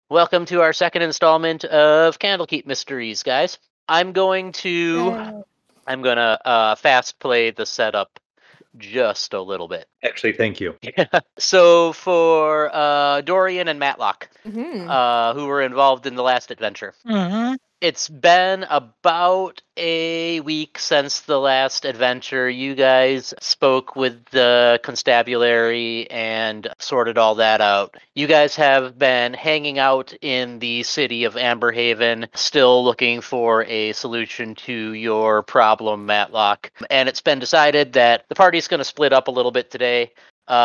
Welcome to our second installment of Candlekeep Mysteries, guys. I'm gonna fast play the setup just a little bit. Actually, thank you. So for Dorian and Matlock, Mm-hmm. who were involved in the last adventure. Mm-hmm. It's been about a week since the last adventure. You guys spoke with the constabulary and sorted all that out. You guys have been hanging out in the city of Amberhaven, still looking for a solution to your problem, Matlock. And it's been decided that the party's going to split up a little bit today.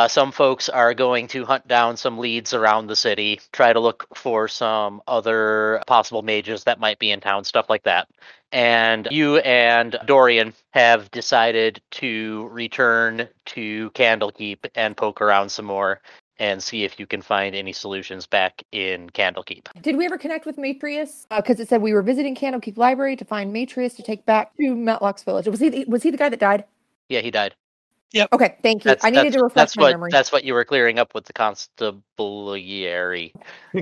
Some folks are going to hunt down some leads around the city, try to look for some other possible mages that might be in town, stuff like that. And you and Dorian have decided to return to Candlekeep and poke around some more and see if you can find any solutions back in Candlekeep. Did we ever connect with Matrius? Because it said we were visiting Candlekeep Library to find Matrius to take back to Matlock's village. Was he the guy that died? Yeah, he died. Yep. Okay, thank you. I needed to refresh my memory. That's what you were clearing up with the constabulary.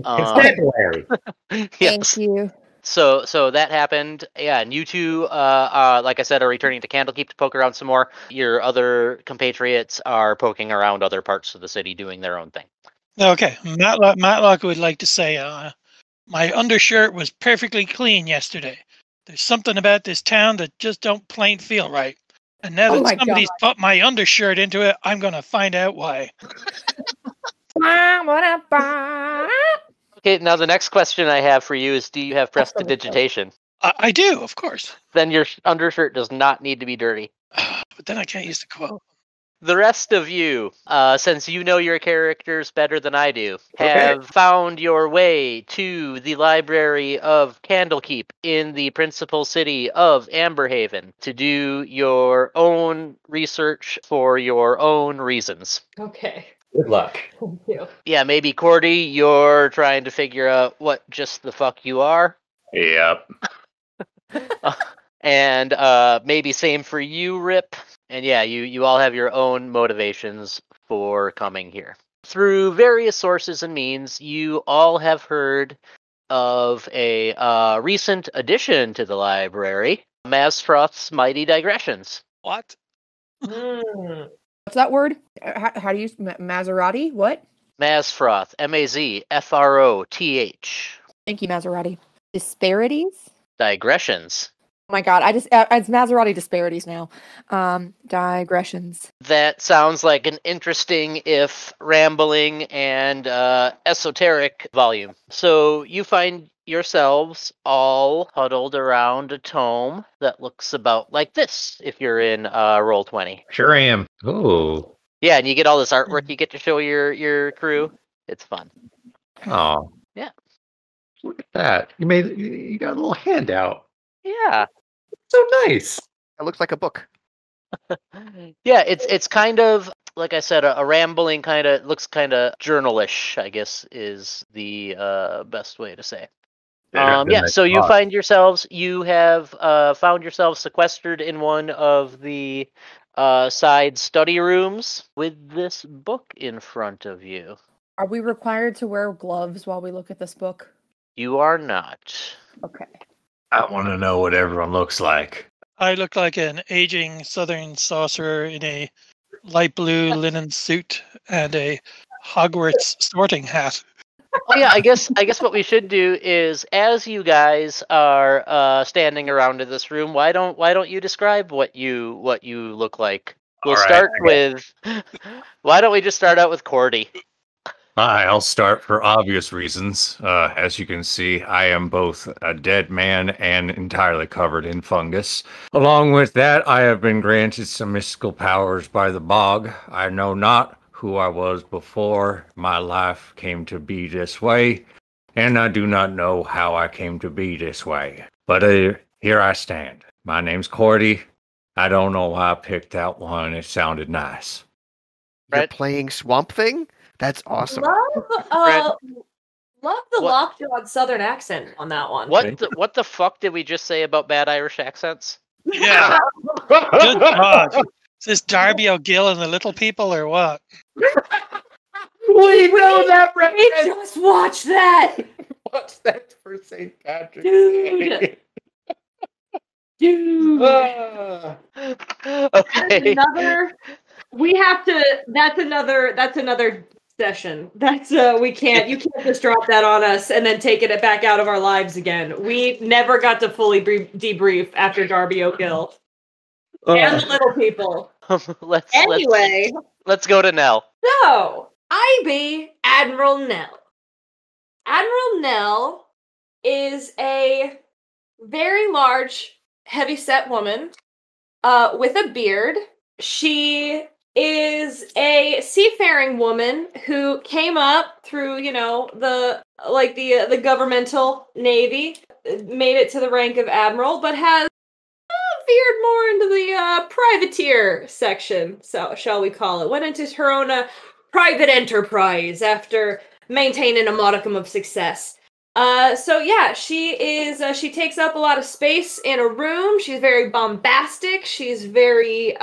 Constabulary. Thank Yes. you. So that happened. Yeah, and you two, like I said, are returning to Candlekeep to poke around some more. Your other compatriots are poking around other parts of the city doing their own thing. Okay, Matlock would like to say, my undershirt was perfectly clean yesterday. There's something about this town that just don't plain feel right. And now that somebody's put my undershirt into it, I'm going to find out why. Okay, now the next question I have for you is, do you have prestidigitation? I do, of course. Then your undershirt does not need to be dirty. But then I can't use the quote. The rest of you, since you know your characters better than I do, have found your way to the Library of Candlekeep in the principal city of Amberhaven to do your own research for your own reasons. Okay. Good luck. Thank you. Yeah, maybe Cordy, you're trying to figure out what just the fuck you are. Yep. And maybe same for you, Rip. And yeah, you all have your own motivations for coming here. Through various sources and means, you all have heard of a recent addition to the library, Mazfroth's Mighty Digressions. What? What's that word? How do you use Maserati? What? Mazfroth, Mazfroth. Thank you, Maserati. Disparities? Digressions. Oh my god, it's Maserati disparities now. Digressions. That sounds like an interesting, if rambling and esoteric volume. So you find yourselves all huddled around a tome that looks about like this if you're in Roll20. Sure am. Oh. Yeah, and you get all this artwork you get to show your crew. It's fun. Oh. Yeah. Look at that. You got a little handout. Yeah. So nice. It looks like a book. Yeah, it's kind of, like I said, a rambling kind of, looks kind of journalish, I guess is the best way to say. So you find yourselves, you have found yourselves sequestered in one of the side study rooms with this book in front of you. Are we required to wear gloves while we look at this book? You are not. Okay. I want to know what everyone looks like. I look like an aging southern sorcerer in a light blue linen suit and a Hogwarts sorting hat. Oh yeah, I guess what we should do is, as you guys are standing around in this room, why don't you describe what you look like? We'll start with. Why don't we just start out with Cordy? I'll start for obvious reasons. As you can see, I am both a dead man and entirely covered in fungus. Along with that, I have been granted some mystical powers by the bog. I know not who I was before my life came to be this way, and I do not know how I came to be this way. But here I stand. My name's Cordy. I don't know why I picked that one. It sounded nice. You're playing Swamp Thing? That's awesome. Love the lockjaw southern accent on that one. What the fuck did we just say about bad Irish accents? Yeah. Good God. Is this Darby O'Gill and the Little People or what? We know that We reference. just watched that! Watch that for St. Patrick's Dude. Day. Dude. Ah. Okay. That's another session. That's you can't just drop that on us and then take it back out of our lives again. We never got to fully debrief after Darby O'Gill. And the little people. Let's go to Nell. So, I be Admiral Nell. Admiral Nell is a very large, heavy-set woman with a beard. She is a seafaring woman who came up through, the governmental navy, made it to the rank of admiral, but has veered more into the privateer section, so shall we call it. Went into her own private enterprise after maintaining a modicum of success. She takes up a lot of space in a room. She's very bombastic. She's very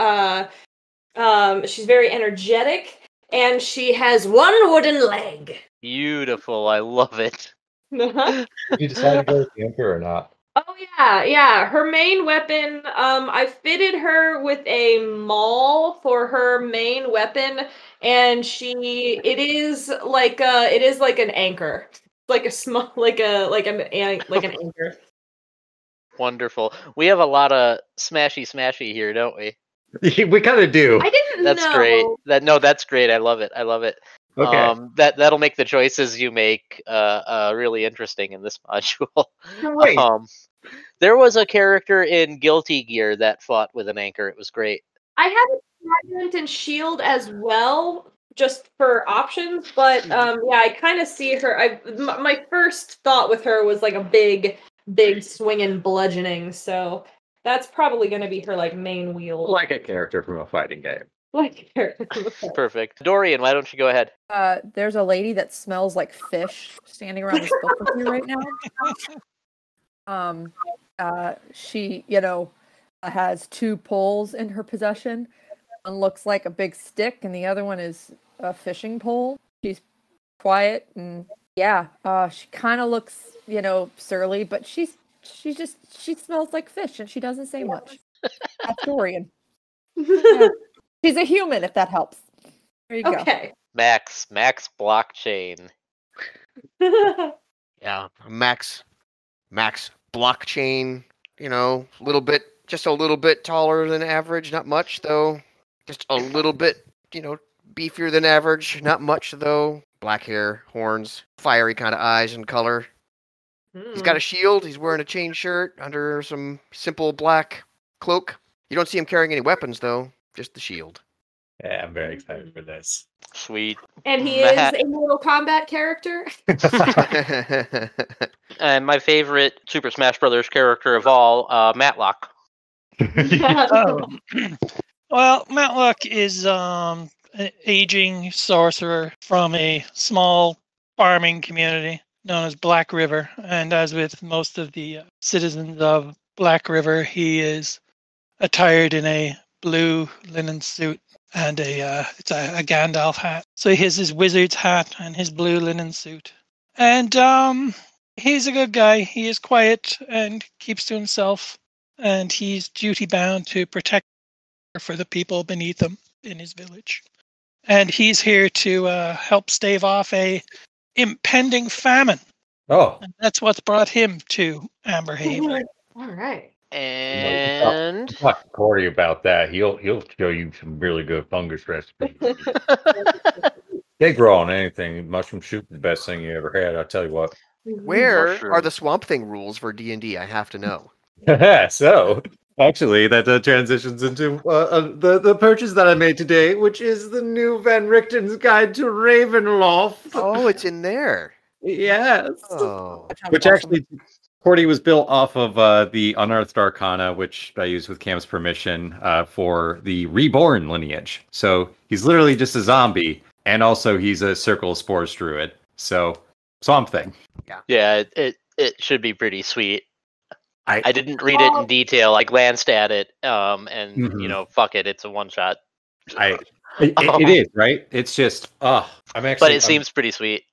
energetic, and she has one wooden leg. Beautiful. I love it. Did you decide to go with the Emperor or not? Oh yeah. Her main weapon, I fitted her with a maul for her main weapon, and it is like an anchor. Like an anchor. Wonderful. We have a lot of smashy here, don't we? We kind of do. I didn't That's know. great. That's great. I love it. Okay. That'll make the choices you make really interesting in this module. Great. There was a character in Guilty Gear that fought with an anchor. It was great. I have a fragment and shield as well, just for options. But I kind of see her. My first thought with her was like a big swinging bludgeoning. So that's probably going to be her main wield. Like a character from a fighting game. Perfect. Dorian, why don't you go ahead? There's a lady that smells like fish standing around this book with me right now. She, has two poles in her possession. One looks like a big stick, and the other one is a fishing pole. She's quiet, and she kind of looks, surly, but she smells like fish, and she doesn't say much. That's Dorian. Yeah. She's a human, if that helps. There you go. Okay. Max blockchain. Yeah, Max blockchain, just a little bit taller than average, not much though. Just a little bit, beefier than average, not much though. Black hair, horns, fiery kind of eyes and color. He's got a shield, he's wearing a chain shirt under some simple black cloak. You don't see him carrying any weapons though, just the shield. Yeah, I'm very excited for this. Sweet. And he is a Mortal Kombat character. And my favorite Super Smash Brothers character of all, Matlock. Well, Matlock is an aging sorcerer from a small farming community known as Black River. And as with most of the citizens of Black River, he is attired in a blue linen suit and it's a Gandalf hat. So he has his wizard's hat and his blue linen suit. And he's a good guy. He is quiet and keeps to himself. And he's duty-bound to protect for the people beneath him in his village. And he's here to help stave off a impending famine. Oh. And that's what's brought him to Amberhaven. All right. And Talk to Corey about that. He'll show you some really good fungus recipes. They grow on anything. Mushroom soup is the best thing you ever had. I'll tell you what. Where are the Swamp Thing rules for D&D? I have to know. So, actually, that transitions into the purchase that I made today, which is the new Van Richten's Guide to Ravenloft. Oh, it's in there. Yes. Oh. Which actually, Cordy was built off of the Unearthed Arcana, which I used with Cam's permission for the Reborn lineage. So he's literally just a zombie, and also he's a Circle of Spores druid. So, Swamp Thing. yeah, it should be pretty sweet. I didn't read it in detail. I glanced at it, and fuck it, it's a one shot. It is, right? It's just, I'm actually. But it seems pretty sweet.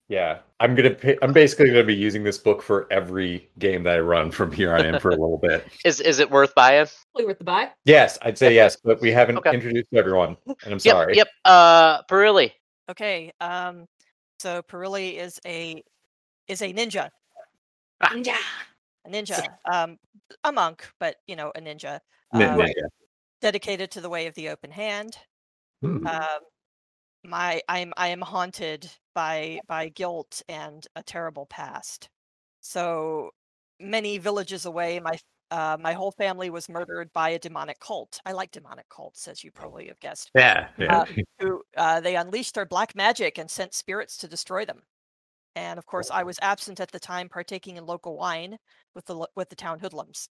Yeah, I'm basically gonna be using this book for every game that I run from here on in for a little bit. Is it worth buying? Probably worth the buy. Yes, I'd say yes, but we haven't Okay. introduced everyone, and I'm sorry. Yep. Perilli. Okay. So Perilli is a ninja. Yeah. A ninja. A monk, but a ninja. Ninja. Dedicated to the way of the open hand. Hmm. I am haunted by guilt and a terrible past. So many villages away, my whole family was murdered by a demonic cult. I like demonic cults, as you probably have guessed. Yeah. Who they unleashed their black magic and sent spirits to destroy them. And of course, I was absent at the time, partaking in local wine with the town hoodlums,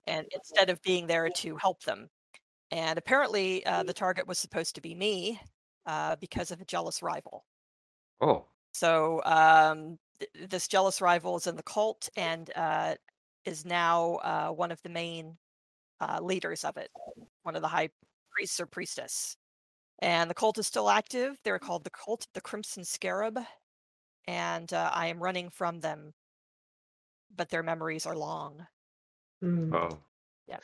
and instead of being there to help them. And apparently, the target was supposed to be me. Because of a jealous rival. Oh. So this jealous rival is in the cult and is now one of the main leaders of it, one of the high priests or priestess. And the cult is still active. They're called the Cult of the Crimson Scarab. And I am running from them, but their memories are long. Oh. Yeah,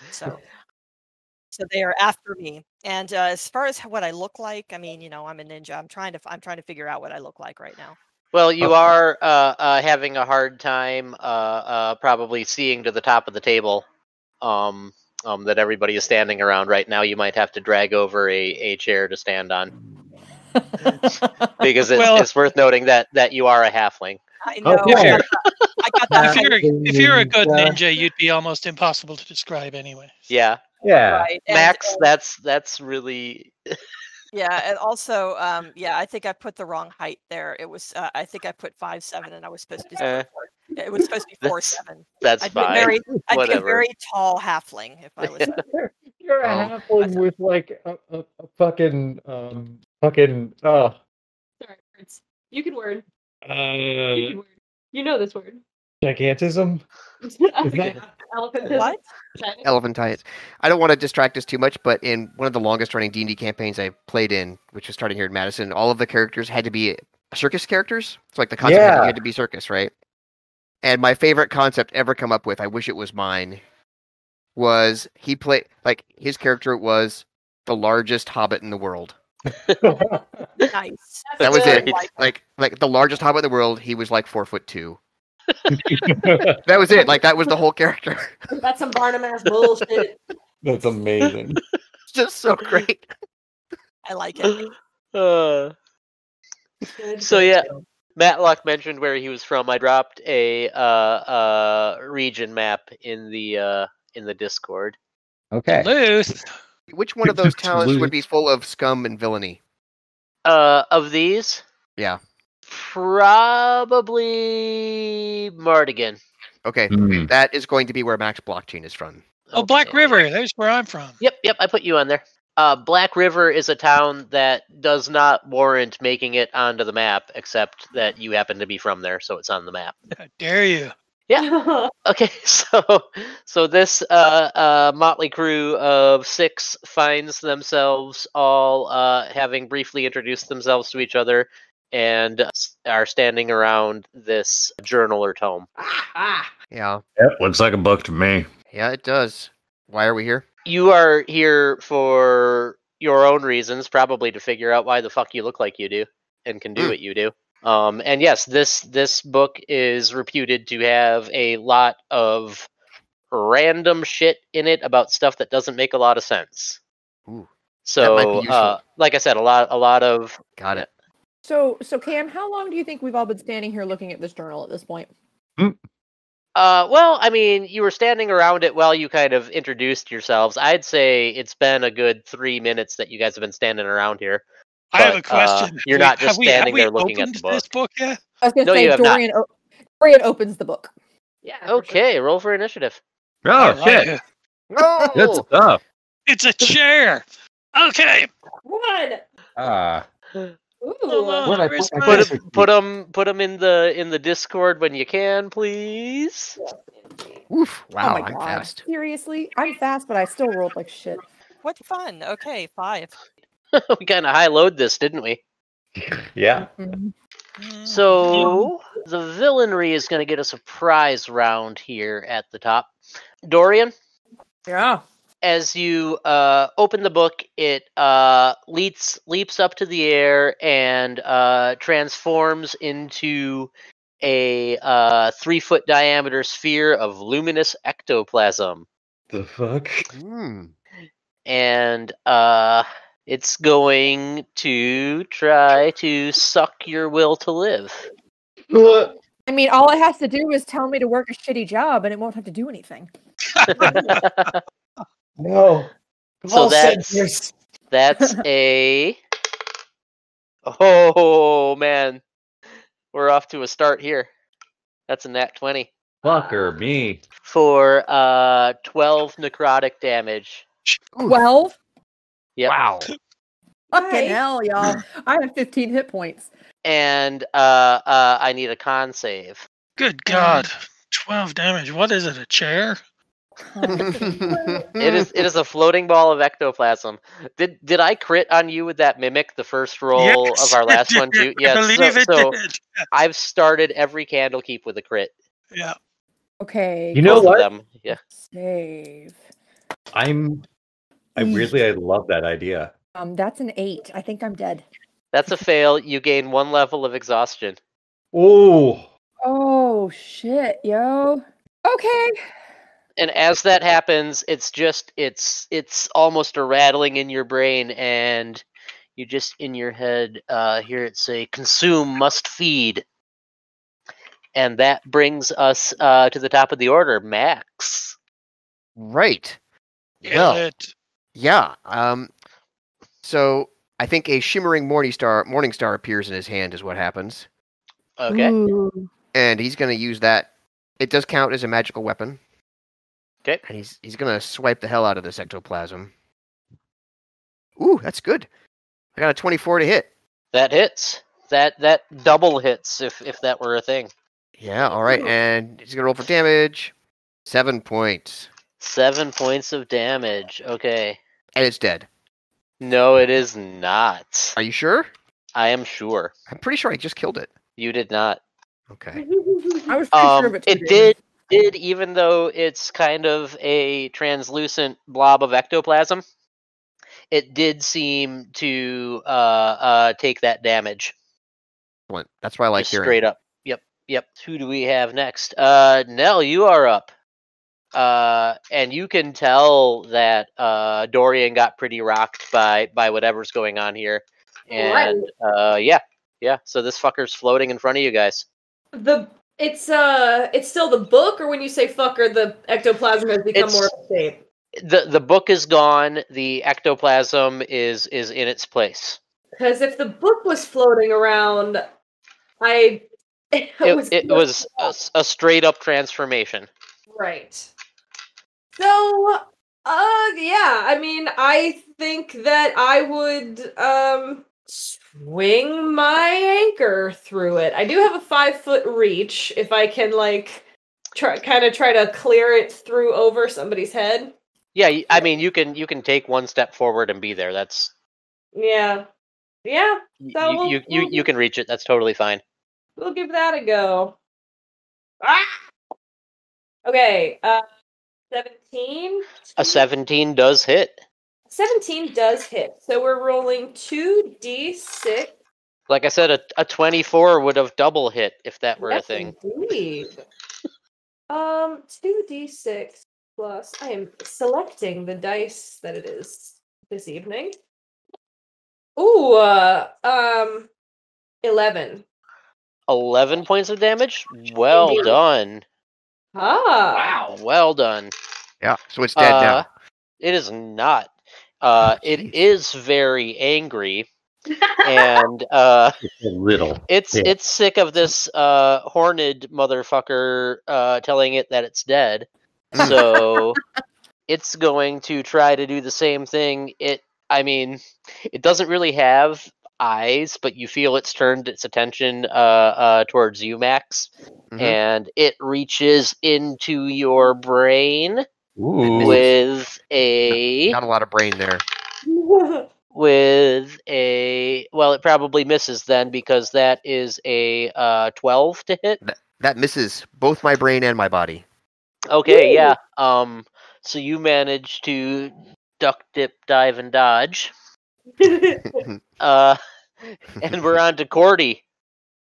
so they are after me. And as far as what I look like, I mean, I'm a ninja. I'm trying to figure out what I look like right now. Well, you are having a hard time probably seeing to the top of the table that everybody is standing around right now. You might have to drag over a chair to stand on. Because it's worth noting that you are a halfling. I know. Yeah. I got that. If you're a good ninja, you'd be almost impossible to describe anyway. Yeah. Yeah. Right. Max, that's really. Yeah, and also, I think I put the wrong height there. It was, I think I put 5'7", and I was supposed to be 4. It was supposed to be 4'7". That's fine. I'd be a very tall halfling if I was. You're a halfling with like a fucking Sorry, words. You can word. You know this word. gigantism. Elephantism. What? Elephantitis. I don't want to distract us too much, but in one of the longest running D&D campaigns I played in, which was starting here in Madison, all of the characters had to be circus characters. So like the concept had to be circus, right? And my favorite concept ever come up with, I wish it was mine, was his character was the largest hobbit in the world. Nice. That was it. Like the largest hobbit in the world, he was like 4'2". That was it. Like that was the whole character. That's some Barnum ass bullshit. That's amazing. It's just so great. I like it. So yeah, Matlock mentioned where he was from. I dropped a region map in the Discord. Okay. Duluth. Which one of those towns would be full of scum and villainy? Of these? Yeah. Probably Mardigan. Okay, that is going to be where Max Blockchain is from. Oh, Black River. There's where I'm from. Yep, I put you on there. Black River is a town that does not warrant making it onto the map, except that you happen to be from there, so it's on the map. How dare you? Yeah. Okay, so this motley crew of 6 finds themselves all having briefly introduced themselves to each other and are standing around this journal or tome. Yeah. Yep, looks like a book to me. Yeah, it does. Why are we here? You are here for your own reasons, probably to figure out why the fuck you look like you do and can do what you do. And yes, this book is reputed to have a lot of random shit in it about stuff that doesn't make a lot of sense. Ooh, so, that might be useful. Like I said, a lot of. Got it. So Cam, how long do you think we've all been standing here looking at this journal at this point? Well, I mean, you were standing around it while you kind of introduced yourselves. I'd say it's been a good 3 minutes that you guys have been standing around here. I have a question. You're not just standing there looking at the book. This book yet? I was going to say you have Dorian opens the book. Yeah. Okay, roll for initiative. Oh, I like it. No! Good stuff. It's a chair. Okay. One. Put them in the Discord when you can, please. Oof! Wow, oh my I'm God. fast. Seriously, I'm fast, but I still rolled like shit. What fun. Okay, 5. We kind of high load this, didn't we? Yeah. Mhm. So the villainry is going to get a surprise round here at the top. Dorian, Yeah. as you open the book, it leaps up to the air and transforms into a 3-foot diameter sphere of luminous ectoplasm. The fuck? And it's going to try to suck your will to live. I mean, all it has to do is tell me to work a shitty job, and it won't have to do anything. No. So that's a... Oh, man. We're off to a start here. That's a nat 20. Fucker me. For 12 necrotic damage. 12? Yep. Wow. Fucking Nice. hell, y'all. I have 15 hit points. And I need a con save. Good God. 12 damage. What is it, a chair? It is a floating ball of ectoplasm. Did I crit on you with that mimic the first roll Yes, of our it last one too? did. I believe it so did. I've started every Candlekeep with a crit. Yeah. Okay. You know Both what? of them. Yeah. Save. I love that idea. That's an 8. I think I'm dead. That's a fail. You gain 1 level of exhaustion. Oh. Oh, shit, yo. Okay. And as that happens, it's almost a rattling in your brain, and you just in your head hear it say, "Consume, must feed." And that brings us to the top of the order, Max. Right. Kill Well, it. yeah. So I think a shimmering morning star appears in his hand is what happens. Okay. Ooh. And he's gonna use that. It does count as a magical weapon. Okay. And he's gonna swipe the hell out of this ectoplasm. Ooh, that's good. I got a 24 to hit. That hits. That double hits if that were a thing. Yeah, alright, and he's gonna roll for damage. 7 points. 7 points of damage. Okay. And it's dead. No, it is not. Are you sure? I am sure. I'm pretty sure I just killed it. You did not. Okay. I was pretty sure of it. It did, even though it's kind of a translucent blob of ectoplasm, it did seem to take that damage. Excellent. That's why I like Just hearing. straight up. Yep. Who do we have next? Nell, you are up. And you can tell that Dorian got pretty rocked by whatever's going on here. And yeah. So this fucker's floating in front of you guys. It's still the book, or when you say fucker, the ectoplasm has become more of a shape. The book is gone. The ectoplasm is in its place. Because if the book was floating around, It was a straight up transformation. Right. So, yeah, I mean, I think that I would, swing my anchor through it. I do have a 5-foot reach, if I can, like, try to clear it through over somebody's head. Yeah, I mean, you can take one step forward and be there. That's... Yeah. So you can reach it. That's totally fine. We'll give that a go. Ah! Okay, 17? A 17 does hit. 17 does hit. So we're rolling 2d6. Like I said, a 24 would have double hit if that were a thing. Indeed. 2d6 plus... I am selecting the dice that it is this evening. Ooh, 11. 11 points of damage? Well Indeed. done. Ah. Wow. Well done. Yeah, so it's dead now. It is not. Jeez. It is very angry. And it's sick of this horned motherfucker telling it that it's dead. So it's going to try to do the same thing. It doesn't really have eyes, but you feel it's turned its attention towards you, Max. Mhm. And it reaches into your brain Ooh. with a Not a lot of brain there. with a, well, it probably misses then because that is a 12 to hit. That misses both my brain and my body. Okay, yeah. So you manage to duck, dip, dive, and dodge. And we're on to Cordy.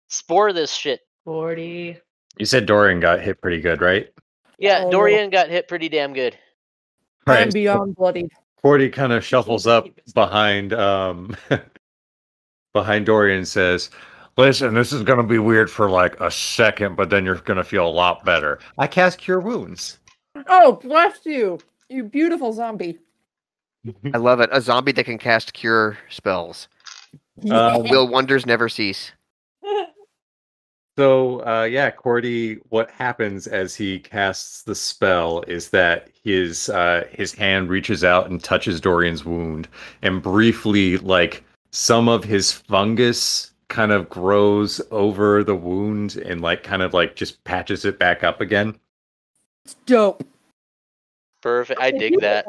Spore this shit. 40. You said Dorian got hit pretty good, right? Yeah, Oh. Dorian got hit pretty damn good. I'm beyond bloodied. Cordy kind of shuffles up behind behind Dorian and says, "Listen, this is gonna be weird for like a second, but then you're gonna feel a lot better. I cast Cure Wounds." Oh, bless you, you beautiful zombie. I love it. A zombie that can cast cure spells. Will wonders never cease. So, yeah, Cordy, what happens as he casts the spell is that his hand reaches out and touches Dorian's wound, and briefly, like, some of his fungus kind of grows over the wound and, like, kind of, like, just patches it back up again. It's dope. Perfect. I dig that.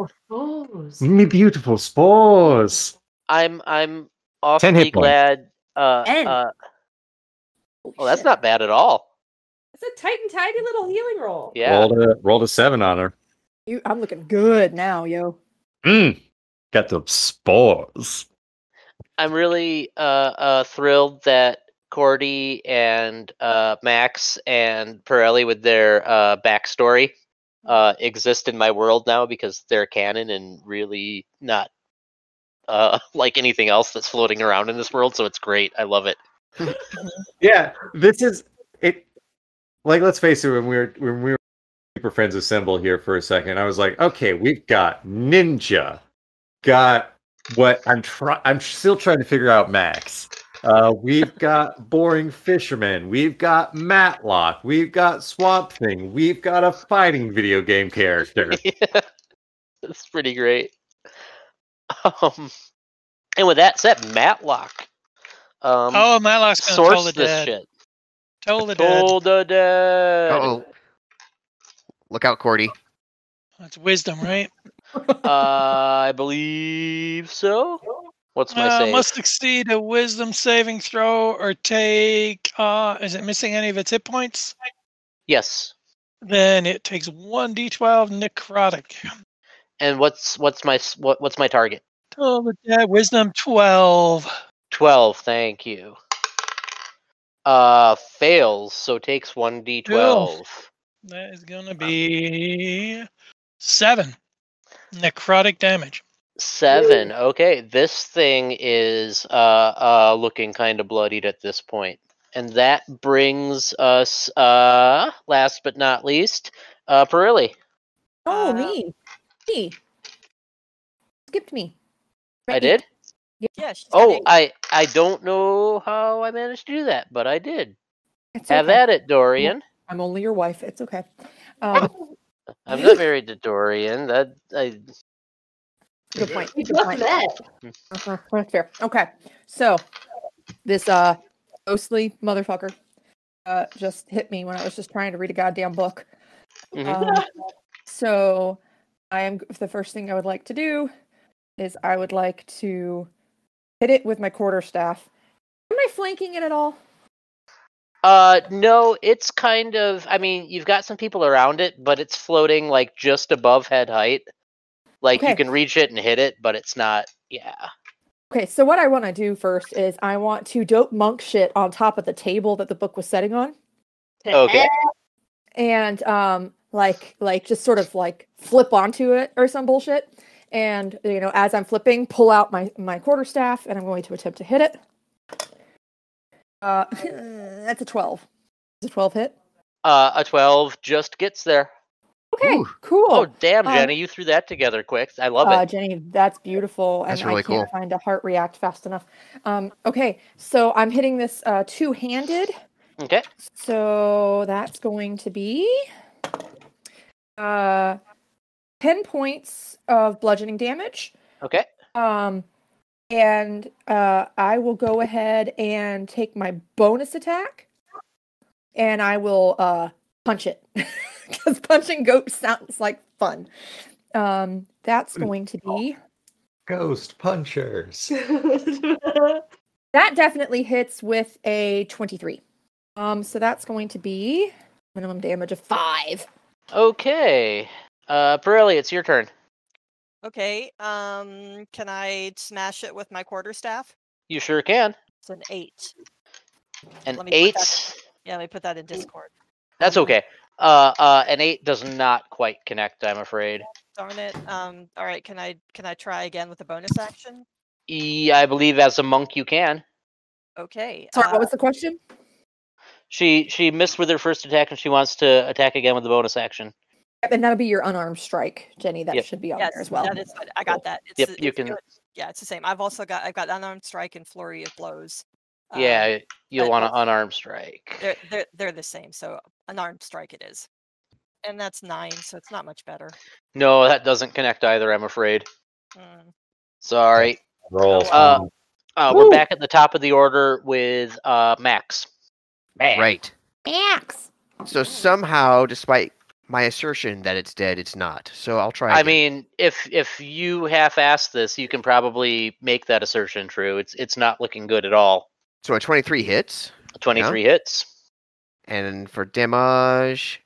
Me beautiful spores. I'm 10 awfully hit points. glad. 10. Well, that's not bad at all. It's a tight and tidy little healing roll. Yeah. Rolled a 7 on her. I'm looking good now, yo. Got the spores. I'm really thrilled that Cordy and Max and Pirelli with their backstory exist in my world now because they're canon and really not like anything else that's floating around in this world. So it's great. I love it. Yeah, this is it. Like, let's face it, when we were Super Friends Assemble here for a second, I was like, okay, we've got Ninja, got what I'm still trying to figure out Max. We've got Boring Fisherman, we've got Matlock, we've got Swamp Thing, we've got a fighting video game character. Yeah, that's pretty great. And with that said, Matlock. Matlock's gonna toll Source the this dead. shit. Toll the dead. Toll the dead. Uh-oh. Look out, Cordy. That's wisdom, right? I believe so. What's my save? Must succeed a wisdom saving throw or take. Is it missing any of its hit points? Yes. Then it takes 1d12 necrotic. And what's my target? Toll the dead. Wisdom 12. 12. Thank you. Fails, so takes 1d12. That is gonna be 7 necrotic damage. 7. Okay, this thing is looking kind of bloodied at this point. And that brings us last but not least, Pirelli. Oh, me. Skipped me. I did? Yeah. She's Oh, got I don't know how I managed to do that, but I did. It's Have okay. at it, Dorian. I'm only your wife. It's okay. I'm not married to Dorian. Good point. Good point. That's fair. Okay, so this ghostly motherfucker just hit me when I was just trying to read a goddamn book. Mhm. So the first thing I would like to do is I would like to hit it with my quarterstaff. Am I flanking it at all? No, it's kind of, I mean, you've got some people around it, but it's floating like just above head height. Like you Okay. can reach it and hit it, but it's not, yeah. Okay, so what I want to do first is I want to dope monk shit on top of the table that the book was setting on. Okay. And like just sort of like flip onto it or some bullshit. And as I'm flipping, pull out my quarterstaff and I'm going to attempt to hit it. That's a 12. Is a 12 hit? A 12 just gets there. Okay, Ooh. cool. Oh, damn, Jenny, you threw that together quick. I love it. Jenny, that's beautiful. That's and really I can't cool. find a heart react fast enough. Okay, so I'm hitting this two-handed. Okay. So that's going to be 10 points of bludgeoning damage. Okay. And I will go ahead and take my bonus attack, and I will punch it because punching goats sounds like fun. That's going to be Ghost punchers. That definitely hits with a 23. So that's going to be minimum damage of 5. Okay. Pirelli, it's your turn. Okay. Can I smash it with my quarterstaff? You sure can. It's an 8. An Let me put 8. Yeah, let me put that in Discord. That's okay. An 8 does not quite connect, I'm afraid. Darn it. All right. Can I try again with a bonus action? I believe as a monk you can. Okay. Sorry, what was the question? She missed with her first attack and she wants to attack again with the bonus action. And that'll be your unarmed strike, Jenny. That Yep. should be on Yes, there as well. that is. I got that. It's, Yep, it's you can. good. Yeah, it's the same. I've got unarmed strike and flurry of blows. Yeah, you'll but want to unarmed strike. They're the same. So unarmed strike it is, and that's 9. So it's not much better. No, that doesn't connect either, I'm afraid. Sorry. Roll. We're back at the top of the order with Max. Right. Max. So somehow, despite my assertion that it's dead, it's not. So I'll try. I again. mean, if you half-ass this, you can probably make that assertion true. It's not looking good at all. So a 23 hits. 23 hits. And for damage,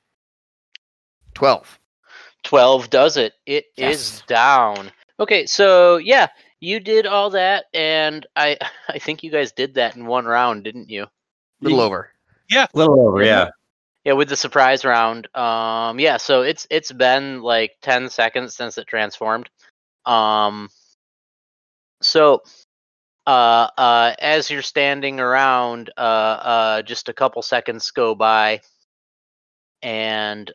12. 12 does it. It Yes. is down. Okay, so yeah, you did all that, and I think you guys did that in one round, didn't you? A little over. A little over, yeah. Yeah, with the surprise round. Yeah, so it's been like 10 seconds since it transformed. So as you're standing around, just a couple seconds go by, and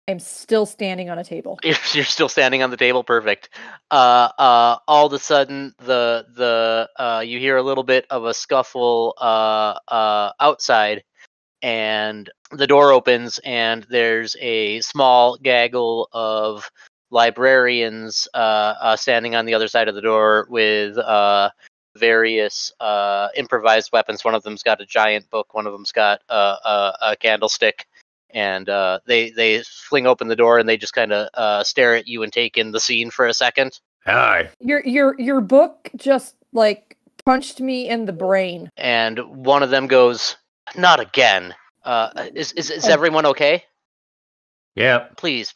I'm still standing on a table. you're still standing on the table. Perfect. All of a sudden, the you hear a little bit of a scuffle outside, and the door opens, and there's a small gaggle of librarians standing on the other side of the door with various improvised weapons. One of them's got a giant book. One of them's got a candlestick. And they fling open the door and they just kind of stare at you and take in the scene for a second. Hi. Your book just like punched me in the brain. And one of them goes, "Not again. Is everyone okay? Yeah. Please,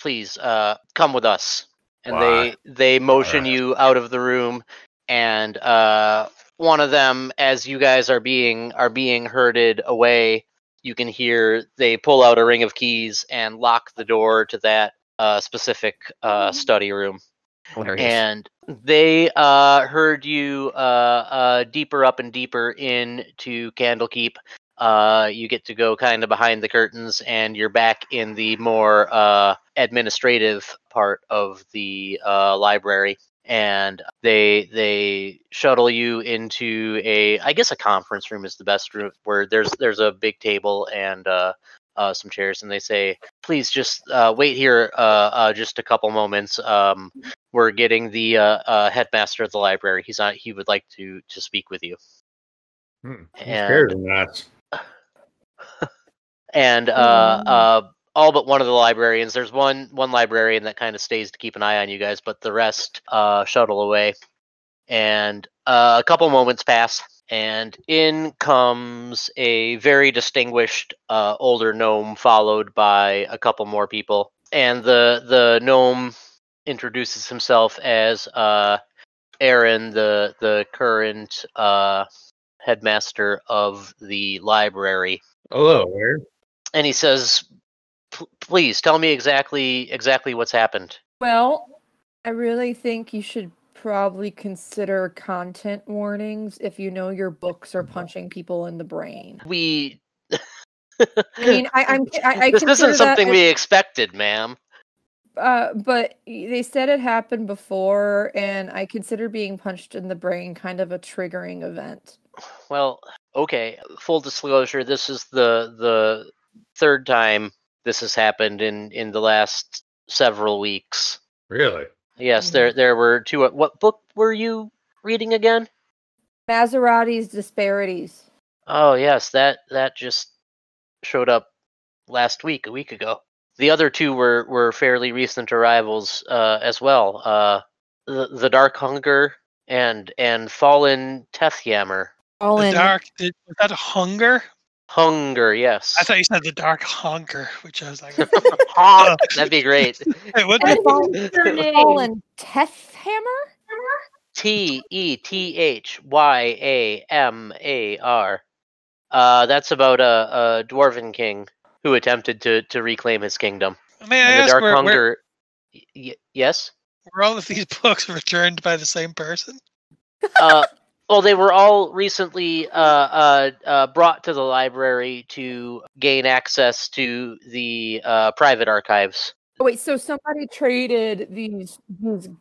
come with us." And Why? they motion Alright. you out of the room, and one of them, as you guys are being herded away, you can hear they pull out a ring of keys and lock the door to that specific study room. Hilarious. And they herd you deeper up and deeper into Candlekeep. You get to go kind of behind the curtains, and you're back in the more administrative part of the library. And they shuttle you into I guess a conference room is the best room, where there's a big table and some chairs, and they say, "Please just wait here just a couple moments. We're getting the headmaster of the library. He would like to speak with you." I'm scared of that. And all but one of the librarians. There's one librarian that kind of stays to keep an eye on you guys, but the rest shuttle away. And a couple moments pass, and in comes a very distinguished older gnome, followed by a couple more people. And the gnome introduces himself as Aaron, the current headmaster of the library. Hello, Aaron. And he says, "Please tell me exactly what's happened." Well, I really think you should probably consider content warnings if you know your books are punching people in the brain. We. I mean, I this consider isn't something that we expected, ma'am. but they said it happened before, and I consider being punched in the brain kind of a triggering event. Well, okay. Full disclosure: this is the third time this has happened in the last several weeks. Really? Yes, there were two. What book were you reading again? Maserati's Disparities. Oh yes, that just showed up last week, a week ago. The other two were fairly recent arrivals as well. the Dark Hunger and Fallen Tethhammer. The dark. Was that a hunger? Hunger, yes. I thought you said the dark hunger, which I was like, That'd be great. it would And be. Your name. Fallen Tethhammer? Tethyammar. That's about a dwarven king who attempted to reclaim his kingdom. May I And the ask Dark where Hunger. Yes. were all of these books returned by the same person? Well, they were all recently brought to the library to gain access to the private archives. Oh, wait, so somebody traded these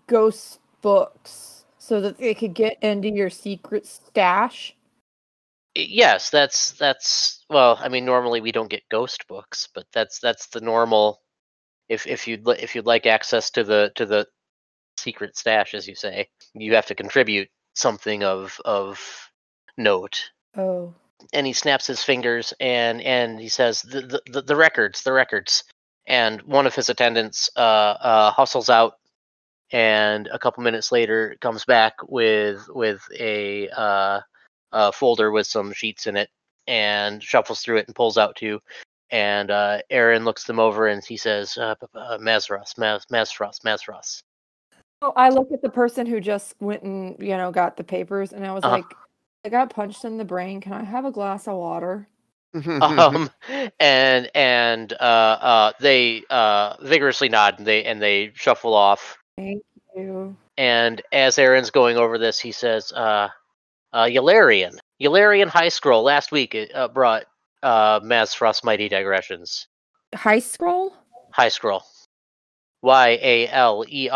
ghost books so that they could get into your secret stash? Yes, that's well. I mean, normally we don't get ghost books, but that's the normal. If you'd like access to the secret stash, as you say, you have to contribute something of note. Oh. And he snaps his fingers and he says, the records. And one of his attendants hustles out, and a couple minutes later comes back with a folder with some sheets in it, and shuffles through it and pulls out two. And Aaron looks them over and he says, Mazfroth. Oh, I look at the person who just went and, got the papers, and I was like, I got punched in the brain. Can I have a glass of water? And they vigorously nod, and they shuffle off. Thank you. And as Aaron's going over this, he says, Yularian High Scroll last week brought Mazfroth's Mighty Digressions. High Scroll? High Scroll. YALERION.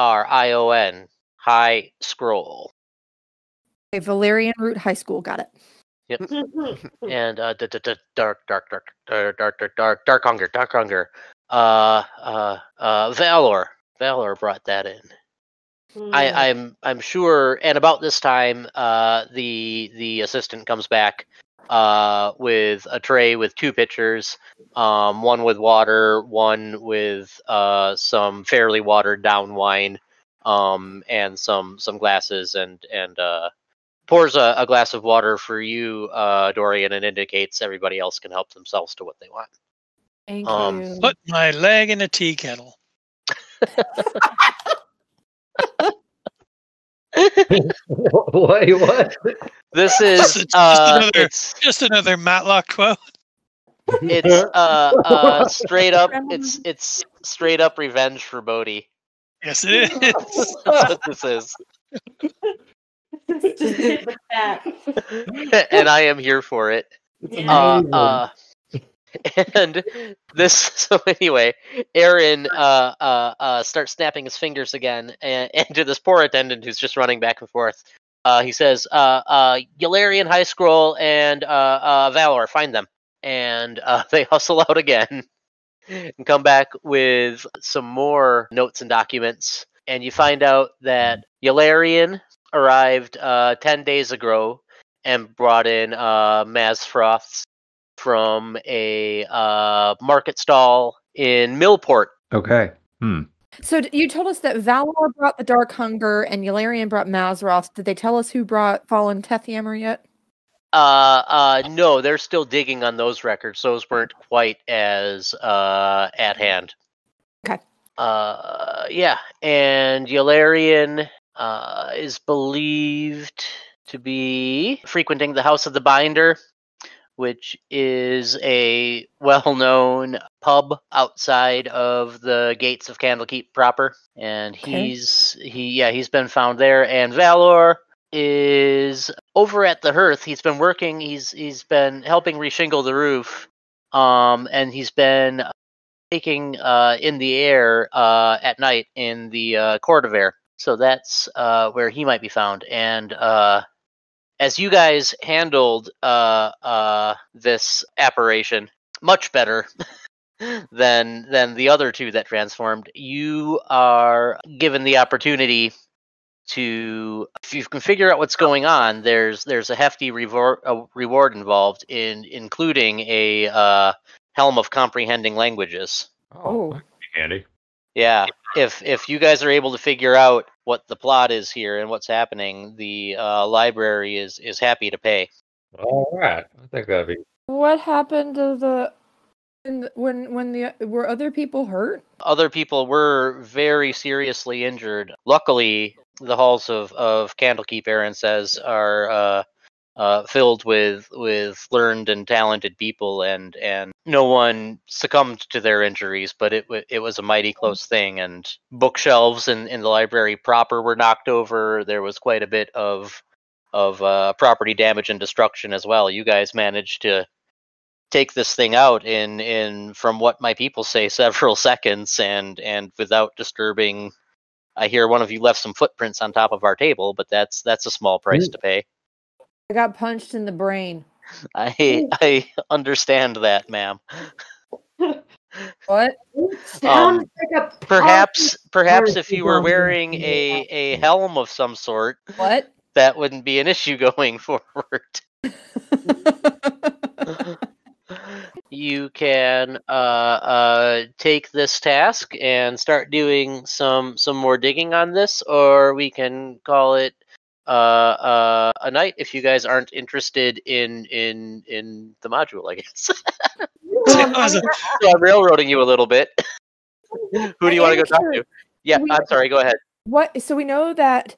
High Scroll. Okay, Valerian Root High School, got it. Yep. And Dark Hunger. Valor brought that in. I'm sure. And about this time, the assistant comes back with a tray with two pitchers, one with water, one with some fairly watered down wine, and some glasses, and pours a glass of water for you, Dorian, and indicates everybody else can help themselves to what they want. Thank you. Put my leg in a tea kettle. Wait, what? This is just another Matlock quote. It's straight up. It's straight up revenge for Bodhi. Yes, it is. That's what this is. And I am here for it. And this. So anyway, Aaron starts snapping his fingers again, and to this poor attendant who's just running back and forth. He says, Yularian High Scroll and Valor, find them. And they hustle out again and come back with some more notes and documents. And you find out that Yularian arrived 10 days ago and brought in Mazfroths from a market stall in Millport. Okay. So you told us that Valor brought the Dark Hunger and Yularian brought Mazfroth. Did they tell us who brought Fallen Tethhammer yet? No, they're still digging on those records. Those weren't quite as at hand. Okay. Yeah, and Yularian is believed to be frequenting the House of the Binder, which is a well-known pub outside of the gates of Candlekeep proper, and he's been found there. And Valor is over at the hearth. He's been working. He's been helping reshingle the roof, and he's been taking in the air at night in the court of air. So that's where he might be found. And as you guys handled this apparition much better than the other two that transformed, you are given the opportunity to, if you can figure out what's going on, there's a hefty reward involved, including a helm of comprehending languages. Oh, Handy. Yeah. if you guys are able to figure out what the plot is here and what's happening, the library is happy to pay. All right. I think that'd be. What happened to the were other people hurt? Other people were very seriously injured. Luckily, the halls of Candlekeep, Aaron says, are filled with learned and talented people, and no one succumbed to their injuries, but it was a mighty close thing. And bookshelves in the library proper were knocked over. There was quite a bit of property damage and destruction as well. You guys managed to take this thing out in from what my people say several seconds, and without disturbing. I hear one of you left some footprints on top of our table, but that's a small price to pay. I got punched in the brain. I understand that, ma'am. What? Sounds like a Perhaps party if you were going wearing on. a helm of some sort, What? that wouldn't be an issue going forward. You can take this task and start doing some more digging on this, or we can call it a night if you guys aren't interested in the module, I guess. So I'm railroading you a little bit. Who do you want to go talk to? Yeah, I'm sorry. Go ahead. What? So we know that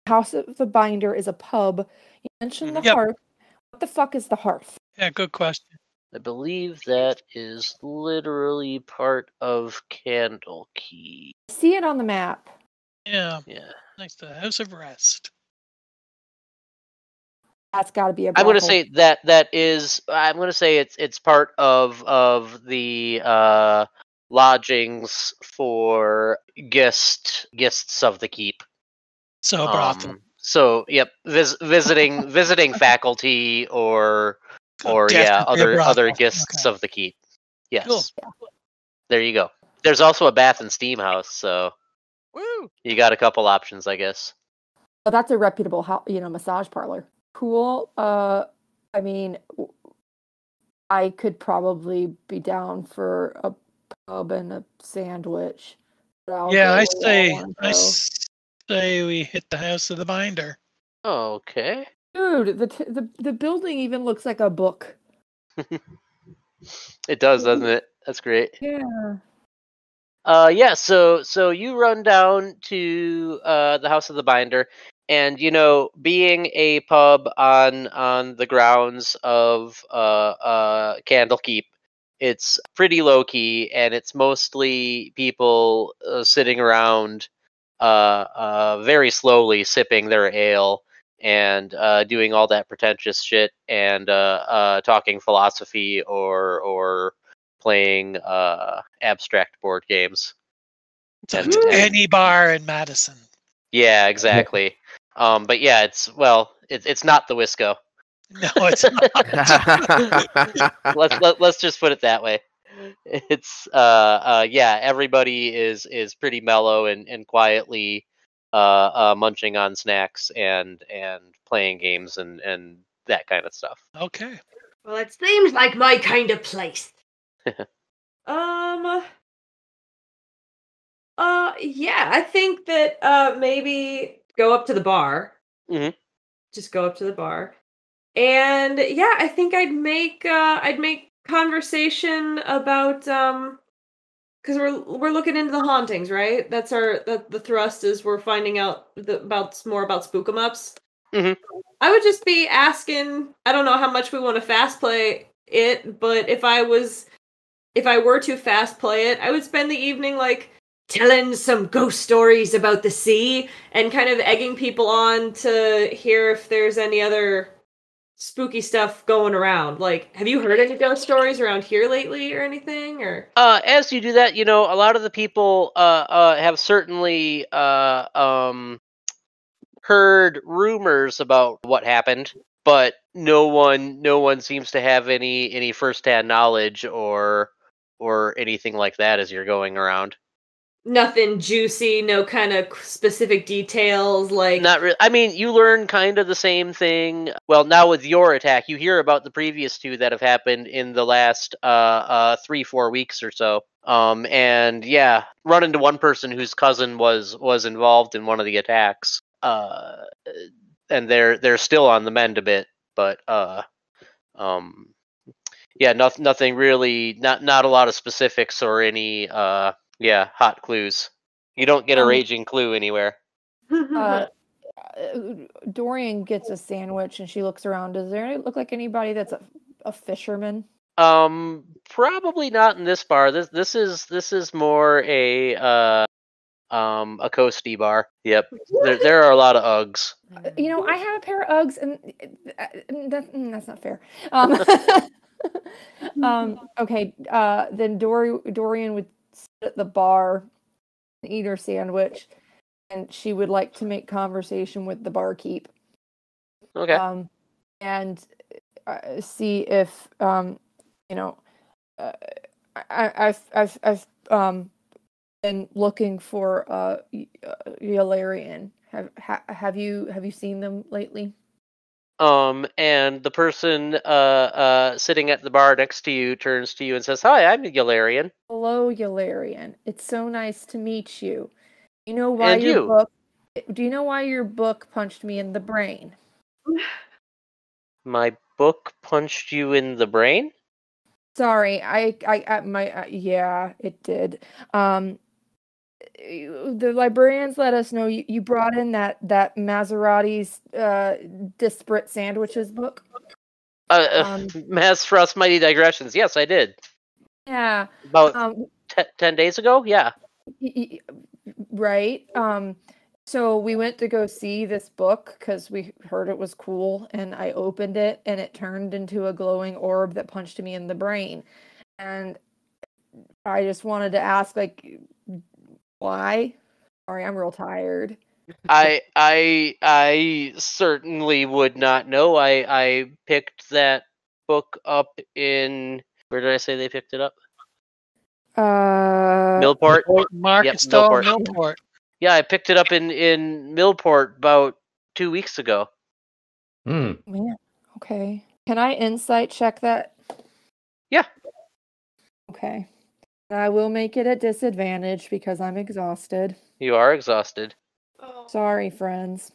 House of the Binder is a pub. You mentioned the hearth. What the fuck is the hearth? Yeah, good question. I believe that is literally part of Candlekeep. See it on the map. Yeah. Yeah. Next to the House of Rest. That's got to be a. I'm going to say that is. I'm going to say it's part of the lodgings for guests of the keep. So brothel. So yep, visiting faculty or other guests of the keep. Yes. Cool. There you go. There's also a bath and steam house, so Woo! You got a couple options, I guess. Oh, that's a reputable, massage parlor. Cool. I mean, I could probably be down for a pub and a sandwich. Yeah, I say we hit the House of the Binder. Okay. Dude, the building even looks like a book. It does, doesn't it? That's great. Yeah. Yeah. So you run down to the House of the Binder, and being a pub on the grounds of Candlekeep, it's pretty low key, and it's mostly people sitting around, very slowly sipping their ale and doing all that pretentious shit and talking philosophy or playing abstract board games. It's a tiny bar in Madison. Yeah, exactly. But yeah, it's not the Wisco. No, it's not. Let's just put it that way. It's everybody is pretty mellow and quietly munching on snacks and playing games and that kind of stuff. Okay. Well, it seems like my kind of place. Yeah, I think that maybe go up to the bar. Mm-hmm. Just go up to the bar. And yeah, I think I'd make conversation about because we're looking into the hauntings, right? That's the thrust is we're finding out more about spook-em-ups. Mm-hmm. I would just be asking. I don't know how much we want to fast play it, but if I were to fast play it, I would spend the evening like telling some ghost stories about the sea and kind of egging people on to hear if there's any other spooky stuff going around. Like, have you heard any ghost stories around here lately or anything? Or as you do that, a lot of the people have certainly heard rumors about what happened, but no one seems to have any firsthand knowledge or anything like that as you're going around. nothing juicy, no kind of specific details. Like, Not really. I mean, you learn kind of the same thing. Well, now with your attack, you hear about the previous two that have happened in the last 3-4 weeks or so. And yeah, run into one person whose cousin was involved in one of the attacks. And they're still on the mend a bit, but yeah, nothing really, not a lot of specifics or any hot clues. You don't get a raging clue anywhere. Dorian gets a sandwich and she looks around. Does there look like anybody that's a fisherman? Probably not in this bar. This is more a coasty bar. Yep. There are a lot of Uggs. I have a pair of Uggs, and that's not fair. Okay. Then Dorian would sit at the bar and eat her sandwich, and she would like to make conversation with the barkeep. Okay. And see if I've been looking for Yalarian. Have you seen them lately? And the person sitting at the bar next to you turns to you and says, "Hi, I'm Yalarian." Hello, Yalarian. It's so nice to meet you. You know why And your you? book? Do you know why your book punched me in the brain? My book punched you in the brain? Sorry, yeah, it did. The librarians let us know you brought in that Maserati's disparate sandwiches book. Mazfroth's Mighty Digressions. Yes, I did. Yeah. About 10 days ago? Yeah. Right. So we went to go see this book because we heard it was cool, and I opened it, and it turned into a glowing orb that punched me in the brain. And I just wanted to ask, like, why? Sorry, I'm real tired. I certainly would not know. I picked that book up in, where did I say they picked it up? Millport. Market Yep, Millport. Millport. Yeah, I picked it up in Millport about 2 weeks ago. Man, okay. Can I insight check that? Yeah. Okay. I will make it at disadvantage because I'm exhausted. You are exhausted. Sorry, friends.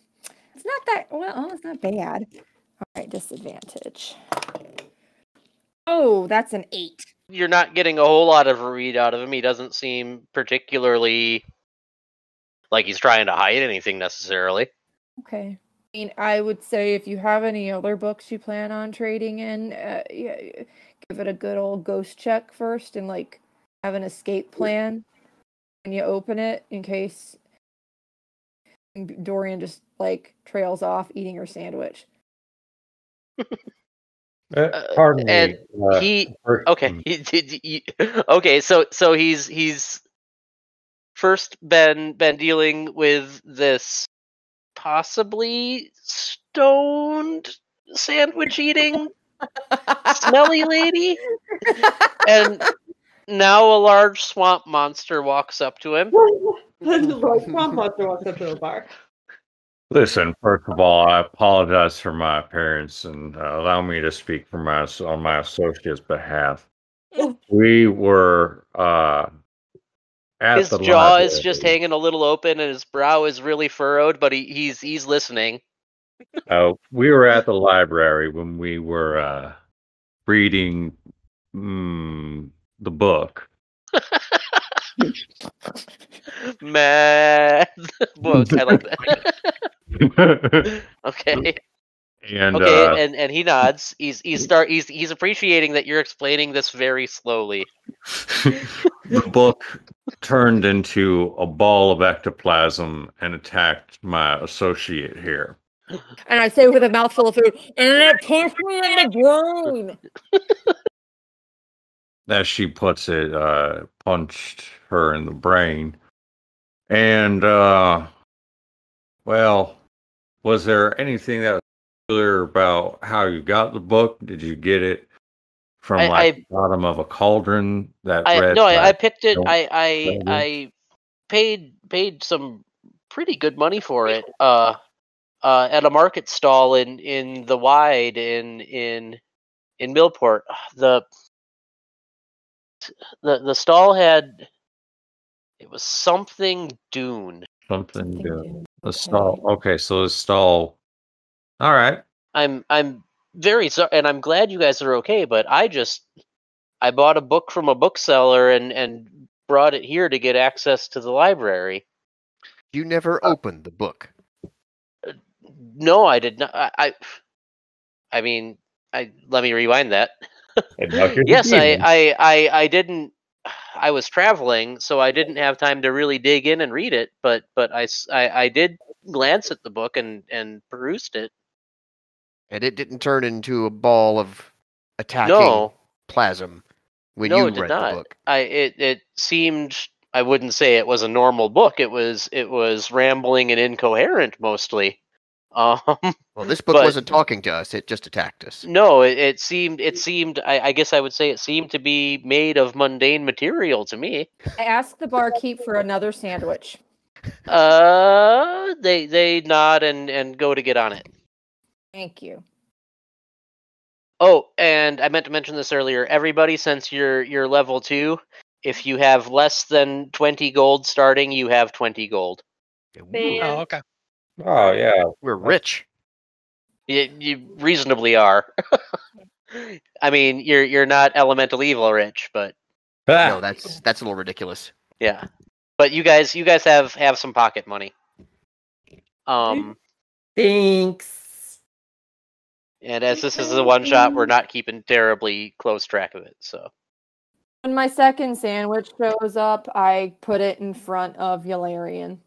It's not that, well, it's not bad. All right, disadvantage. Oh, that's an 8. You're not getting a whole lot of a read out of him. He doesn't seem particularly like he's trying to hide anything necessarily. Okay. I mean, I would say if you have any other books you plan on trading in, give it a good old ghost check first and, like, have an escape plan when you open it in case Dorian just, like, trails off eating her sandwich. Pardon and me. Okay, so he's first been dealing with this possibly stoned sandwich eating smelly lady, and now a large swamp monster walks up to him. Swamp monster walks up to the bar. Listen, first of all, I apologize for my appearance and allow me to speak on my associate's behalf. We were at his the jaw library. is just hanging a little open and his brow is really furrowed, but he's listening. We were at the library when we were reading the book. Math book. I like that. Okay. And okay, and he nods. He's appreciating that you're explaining this very slowly. The book turned into a ball of ectoplasm and attacked my associate here. And I say with a mouthful of food, and it pushed me in the brain. As she puts it, punched her in the brain. And, well, was there anything that was clear about how you got the book? Did you get it from the bottom of a cauldron that read? I picked it. I paid some pretty good money for it. At a market stall in the Wide in Millport. The stall had, it was something Dune. Something Something to Dune. a stall. Okay, so a stall. All right. I'm very sorry, and I'm glad you guys are okay. But I bought a book from a bookseller and brought it here to get access to the library. You never opened the book. No, I did not. I mean, let me rewind that. And now here's the Yes, demon. I didn't. I was traveling, so I didn't have time to really dig in and read it. But I did glance at the book and perused it. And it didn't turn into a ball of attacking No, plasm when no, you it did read the not. book. It seemed, I wouldn't say it was a normal book. It was rambling and incoherent mostly. Um, Well, this book but wasn't talking to us; it just attacked us. no, it seemed. I guess I would say it seemed to be made of mundane material to me. I asked the barkeep for another sandwich. They nod and go to get on it. Thank you. Oh, and I meant to mention this earlier. Everybody, since you're level 2, if you have less than 20 gold starting, you have 20 gold. Ooh, Oh, okay. Oh yeah. we're rich. You reasonably are. I mean, you're not elemental evil rich, but No, that's a little ridiculous. yeah. But you guys have some pocket money. Thanks. And as this is a one shot, we're not keeping terribly close track of it. So When my second sandwich shows up, I put it in front of Yularian.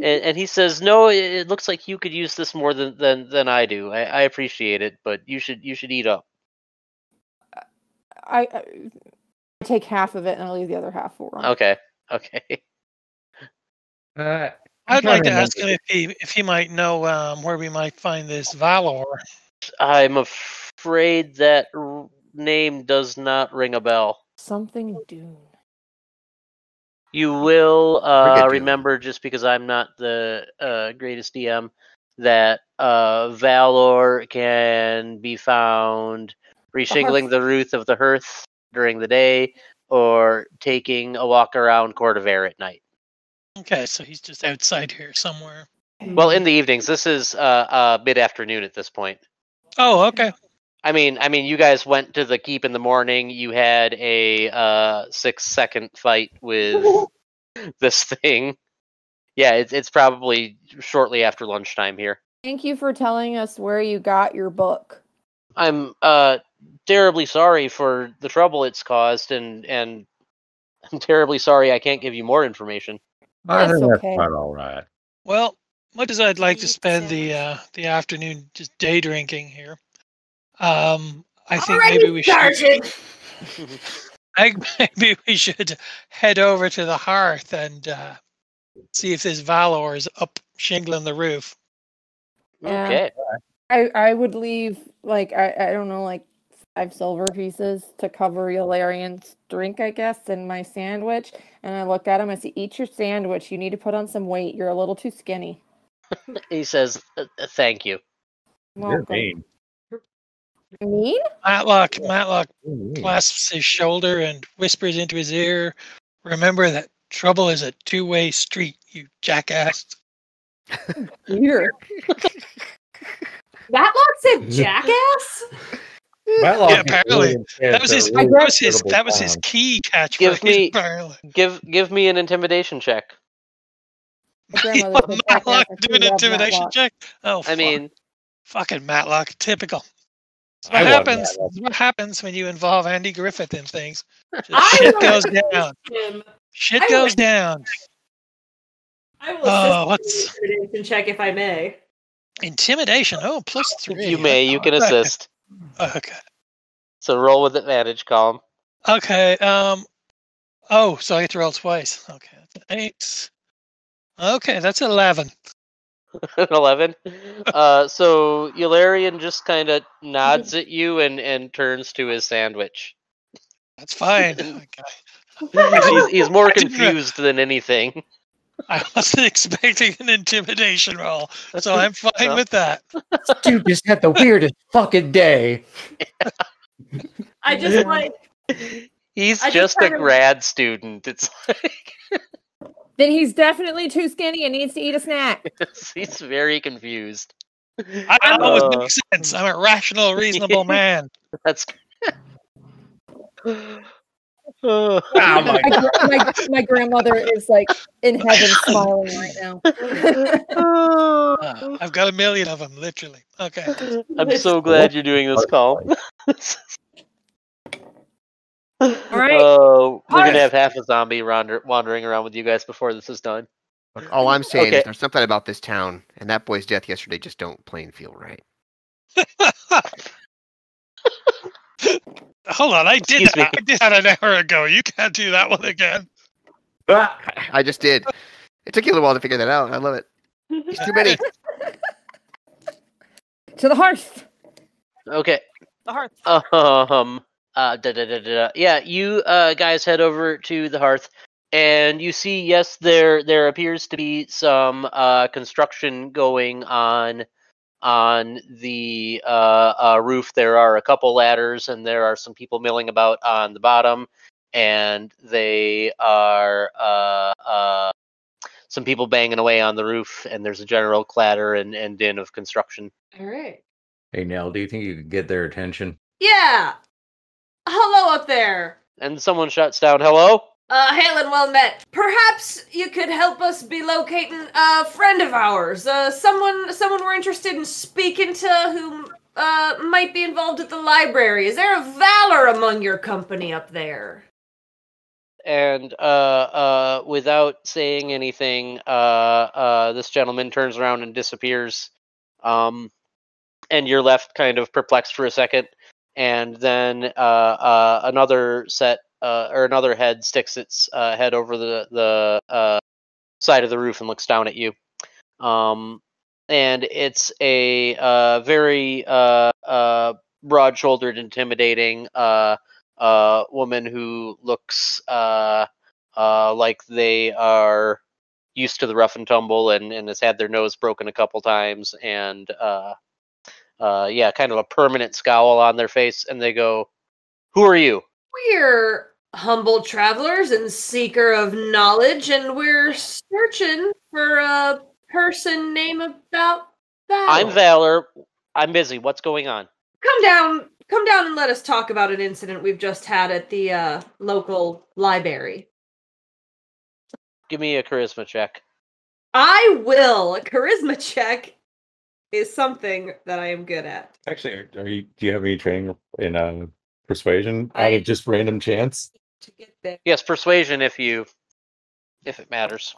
and he says, "No, it looks like you could use this more than I do. I appreciate it, but you should eat up." I take half of it and I leave the other half for him. Okay. I'd like to ask him if he might know where we might find this Valor. I'm afraid that name does not ring a bell. Something Dune. You will Brigadoon. remember, just because I'm not the greatest DM, that Valor can be found reshingling the roof of the hearth during the day or taking a walk around Court of Air at night. Okay, so he's just outside here somewhere. Well, in the evenings. This is mid-afternoon at this point. Oh, okay. I mean, you guys went to the keep in the morning. You had a 6-second fight with this thing. Yeah, it's probably shortly after lunchtime here. Thank you for telling us where you got your book. I'm terribly sorry for the trouble it's caused, and I'm terribly sorry I can't give you more information. I That's think okay. that's quite all right. Well, much as I'd like to Eat spend sandwich. the afternoon just day drinking here, I think Already maybe we should. started. Maybe we should head over to the hearth and see if this Valor is up shingling the roof. Yeah. Okay. I would leave like I don't know, like 5 silver pieces to cover Yularian's drink, I guess, and my sandwich. And I look at him, I say, "Eat your sandwich. You need to put on some weight. You're a little too skinny." He says, "Thank you." You're Welcome. mean. Mean? Matlock You're mean. clasps his shoulder and whispers into his ear, "Remember that trouble is a two-way street, you jackass." Here. Matlock said jackass? Matlock Yeah, is apparently. really That was intense, his. a really That was his clown. key Give catchphrase. me- Apparently. Give me an intimidation check. My grandmother was a Matlock jackass. doing She an loved intimidation Matlock. check. Oh, I fuck. mean, Fucking Matlock, typical. That's I what want happens. Matlock. That's what happens when you involve Andy Griffith in things. Just I shit will goes assist down. him. Shit I goes will- down. I will Oh, assist him in an intimidation check if I may. Intimidation. Oh, +3. you may. You can assist. Okay. So roll with advantage, column. Okay. Oh, so I get to roll twice. Okay, that's an 8. Okay, that's 11. 11. So Yularian just kind of nods at you and turns to his sandwich. That's fine. He's more I didn't- confused than anything. I wasn't expecting an intimidation roll, so I'm fine No. with that. Dude just had the weirdest fucking day. I just like. He's I just just a kind of- grad student. It's like Then he's definitely too skinny and needs to eat a snack. he's very confused. I always make sense. I'm a rational, reasonable man. That's. Oh my My grandmother is like in heaven smiling right now. I've got a million of them, literally. Okay. I'm so glad you're doing this call. All right. We're gonna have half a zombie wandering around with you guys before this is done. Look, all I'm saying Okay. is there's something about this town and that boy's death yesterday just don't plain feel right. Hold on, I did Excuse that. me. I did that an hour ago. You can't do that one again. I just did. It took you a little while to figure that out. I love it. He's too many. To the hearth. Okay. The hearth. Yeah, you guys head over to the hearth, and you see, yes, there appears to be some construction going on the roof. There are a couple ladders, and there are some people milling about on the bottom, and they are some people banging away on the roof, and there's a general clatter and din of construction. All right. Hey, Nell, do you think you could get their attention? Yeah. Hello up there. And someone shuts down, hello? Hail and well met. Perhaps you could help us be locating a friend of ours. Someone we're interested in speaking to who might be involved at the library. Is there a Valor among your company up there? And without saying anything, this gentleman turns around and disappears. And you're left kind of perplexed for a second, and then another head sticks its head over the side of the roof and looks down at you. And it's a very broad-shouldered, intimidating woman who looks like they are used to the rough and tumble and has had their nose broken a couple times, and kind of a permanent scowl on their face, and they go, "Who are you?" We're humble travelers and seeker of knowledge, and we're searching for a person named about Valor. I'm Valor. I'm busy. What's going on? Come down and let us talk about an incident we've just had at the local library. Give me a charisma check. I will. A charisma check is something that I am good at. Actually, do you have any training in persuasion out of just random chance? To get there. Yes, persuasion if it matters.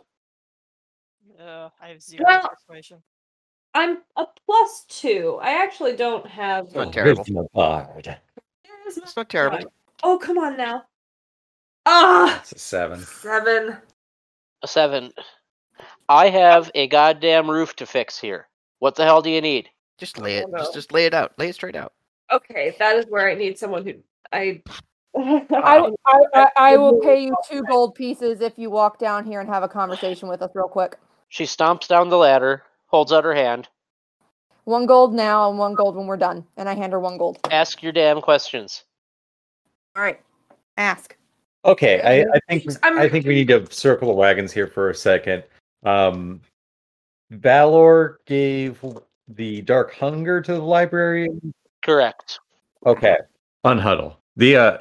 I have 0 Well- persuasion. I'm a +2. I actually don't have. It's not terrible. Charisma bard. It's not terrible. Oh, come on now. Ah, It's a 7. 7. A 7. I have a goddamn roof to fix here. What the hell do you need? Just lay it. Oh, no. Just lay it out. Lay it straight out. Okay, that is where I need someone who I will pay you 2 gold pieces if you walk down here and have a conversation with us real quick. She stomps down the ladder, holds out her hand. 1 gold now and 1 gold when we're done. And I hand her 1 gold. Ask your damn questions. All right. Ask. Okay, I think we need to circle the wagons here for a second. Valor gave the Dark Hunger to the library. Correct. Okay, unhuddle.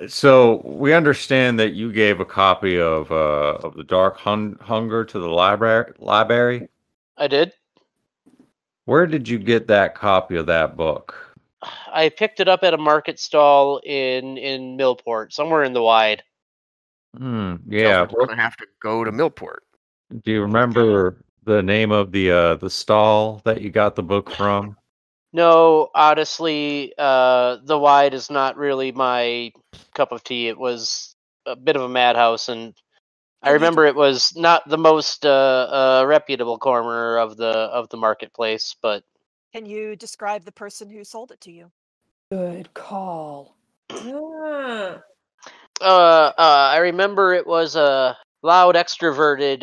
So we understand that you gave a copy of the Dark Hunger to the library. I did. Where did you get that copy of that book? I picked it up at a market stall in Millport, somewhere in the wide. Yeah. We're gonna have to go to Millport. Do you remember the name of the stall that you got the book from? No, honestly, the wide is not really my cup of tea. It was a bit of a madhouse, and I remember it was not the most reputable corner of the marketplace. But Can you describe the person who sold it to you? Good call. I remember it was a loud, extroverted,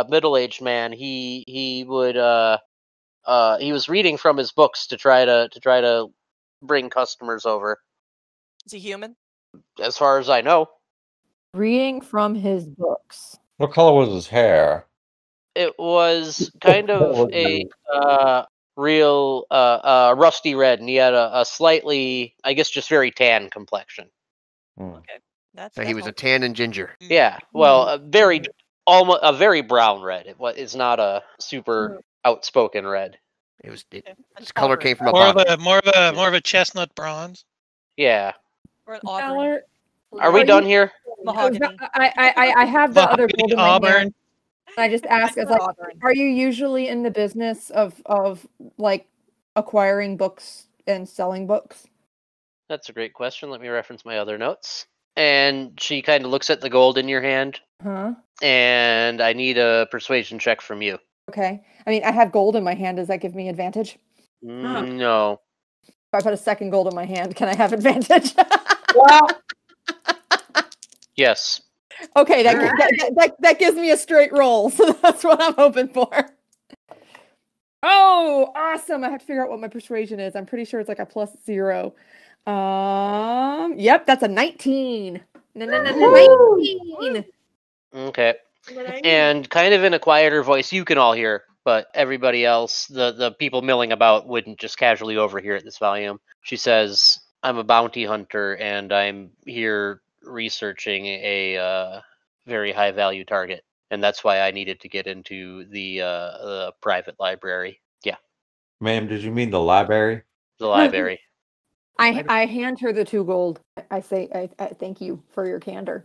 middle-aged man. He was reading from his books to try to bring customers over. Is he human? As far as I know, Reading from his books. What color was his hair? it was kind of a real rusty red, and he had a slightly, I guess, just very tan complexion. Okay, So he was a tan and ginger. Yeah, well, a very brown red. It's not a super outspoken red. His color came from a more bottle. of a chestnut bronze. Yeah. Or an auburn. Are we done here? Mahogany. I have the other gold in my Auburn. hand. I just ask, as like, are you usually in the business of like acquiring books and selling books? That's a great question. Let me reference my other notes. And she kind of looks at the gold in your hand. Huh? And I need a persuasion check from you. Okay. I mean, I have gold in my hand. Does that give me advantage? No. If I put a second gold in my hand, can I have advantage? Well, Yes. Okay, that gives me a straight roll, so that's what I'm hoping for. Oh, awesome! I have to figure out what my persuasion is. I'm pretty sure it's like a +0. Yep, that's a 19. No, 19. Okay. And kind of in a quieter voice, you can all hear, but everybody else, the people milling about, wouldn't just casually overhear at this volume. She says, I'm a bounty hunter, and I'm here researching a very high value target, and that's why I needed to get into the private library. Yeah. Ma'am, did you mean the library? The library. I hand her the 2 gold. I say, I thank you for your candor.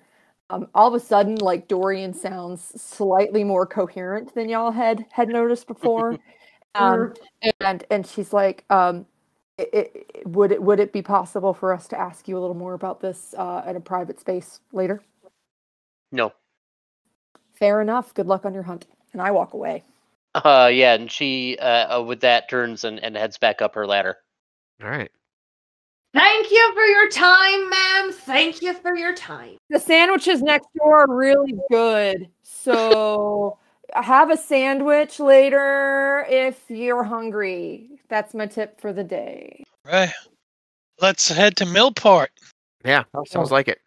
All of a sudden, like, Dorian sounds slightly more coherent than y'all had noticed before. And she's like, would it be possible for us to ask you a little more about this at a private space later? No. Fair enough. Good luck on your hunt. And I walk away. Yeah, and she, with that, turns and heads back up her ladder. All right. Thank you for your time, ma'am. Thank you for your time. The sandwiches next door are really good. So have a sandwich later if you're hungry. That's my tip for the day. Right. Let's head to Millport. Yeah, sounds like it.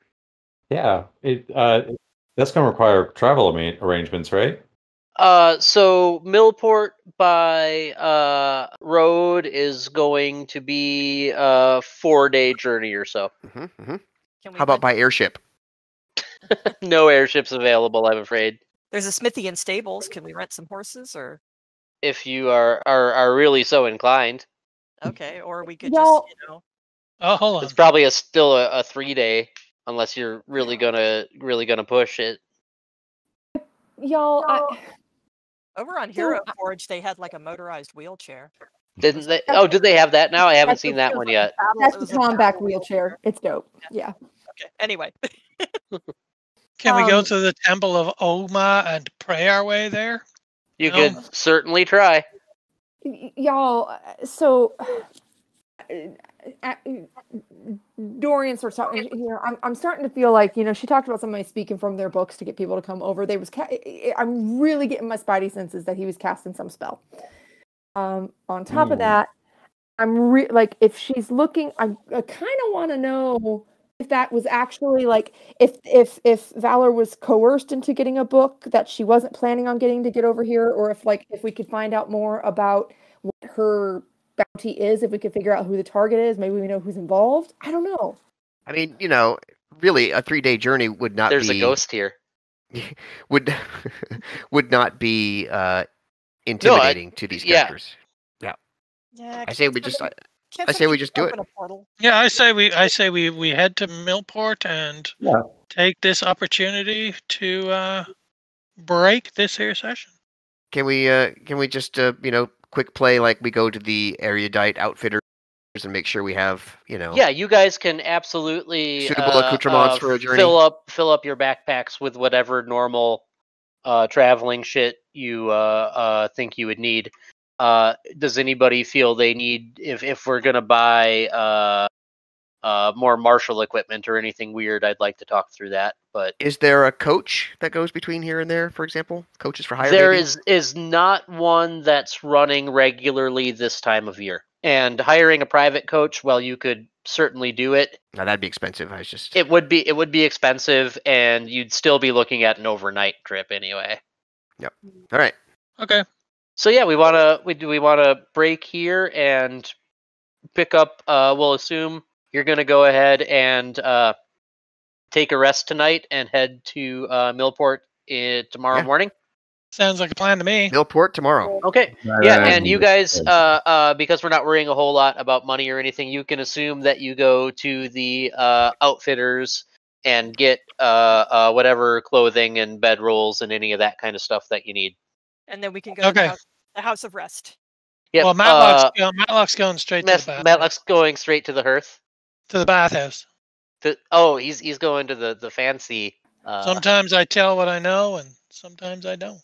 Yeah, that's going to require travel arrangements, right? So Millport by road is going to be a 4-day journey or so. How about by airship? No airships available, I'm afraid. There's a smithy and stables. Can we rent some horses, or? If you are really so inclined. Okay, or we could Y'all- just, Oh, hold on. It's probably still a 3-day, unless you're really gonna push it. Y'all, Over on Hero Forge, they had like a motorized wheelchair. Didn't they? Oh, did they have that now? I haven't seen that one yet. That's the Tomback wheelchair. It's dope. Yeah. Okay. Anyway. Can we go to the Temple of Oma and pray our way there? You could certainly try. Y'all, so Dorian starts talking. I'm starting to feel like, she talked about somebody speaking from their books to get people to come over. I'm really getting my spidey senses that he was casting some spell. On top of that, I'm like, if she's looking, I kind of want to know if that was actually like, if Valor was coerced into getting a book that she wasn't planning on getting to get over here, or if we could find out more about what her bounty is, if we could figure out who the target is, maybe we know who's involved. I don't know. I mean, really, a 3-day journey would not There's be... a ghost here. would not be intimidating to these characters. Yeah. I say we just do it. Yeah, I say we head to Millport and take this opportunity to break this here session. Can we just quick play like we go to the erudite outfitters and make sure we have Yeah, you guys can absolutely suitable accoutrements for a journey. Fill up your backpacks with whatever normal traveling shit you think you would need. Does anybody feel they need, if we're gonna buy more martial equipment or anything weird, I'd like to talk through that. But Is there a coach that goes between here and there, for example? Coaches for hire, there maybe? is not one that's running regularly this time of year. And hiring a private coach, well, you could certainly do it. No, that'd be expensive. I was just... It would be expensive, and you'd still be looking at an overnight trip anyway. Yep. All right. Okay. So yeah, we wanna break here and pick up. We'll assume you're gonna go ahead and take a rest tonight and head to Millport tomorrow Yeah. morning. Sounds like a plan to me. Millport tomorrow. Okay. Yeah, and you guys, because we're not worrying a whole lot about money or anything, you can assume that you go to the outfitters and get whatever clothing and bedrolls and any of that kind of stuff that you need. And then we can go to the house of rest. Yep. Well, Matlock's going straight to the bath. Matlock's going straight to the hearth. To the bathhouse. He's going to the fancy. Sometimes I tell what I know, and sometimes I don't.